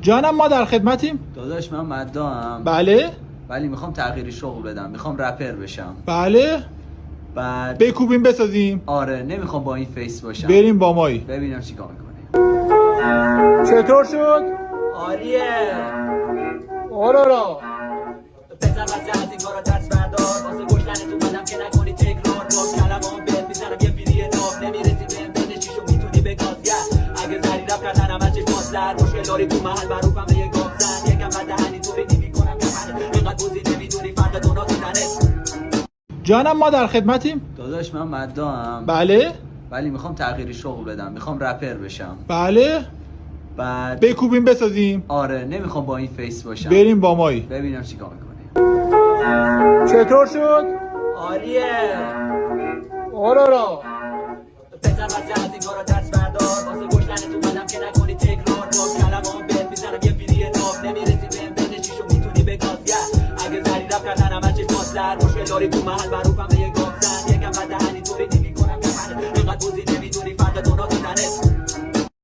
جانم ما در خدمتیم. داداش من مدام. بله ولی میخوام تغییری شغل بدم، میخوام رپر بشم. بله بعد بکوبیم بسازیم. آره نمیخوام با این فیس باشم. بریم با مایی ببینم چیکار میکنی. چطور شد؟ عالیه. آرارا بزن واسه از این کارا دست بردار واسه گشتن تو بدم که نکنی تکرار باز کلمام بهت میزنم یه فیری ناب نمیرسی بهم بین چیشو میتونی بگاز اگه زری رب کردن همه چش بازتر مشکل داری تو محل معروفم به یه گام زن یکم بده هنی تو ریدی میکنم که من اینقدر بوزی نمیدونی فرق دونا تو تنت. جانم ما در خدمتیم. داداش من مدام. بله ولی میخوام تغییری شغل بدم، میخوام رپر بشم. بله بعد بکوبیم بسازیم. آره نمیخوام با این فیس باشم. بریم با مایی ببینم چیکار میکنی. چطور شد؟ عالیه. آرارا بزن واسه از این کارا دست بردار واسه گشتن تو بدم که نکنی تکرار باز کلمام بهت میزنم یه فیری ناب نمیرسی بهم بین چیشو میتونی بگاز اگه زری رب کردن همه چش بازتر مشکل داری تو محل معروفم به یه گام زن یکم بده هنی تو ریدی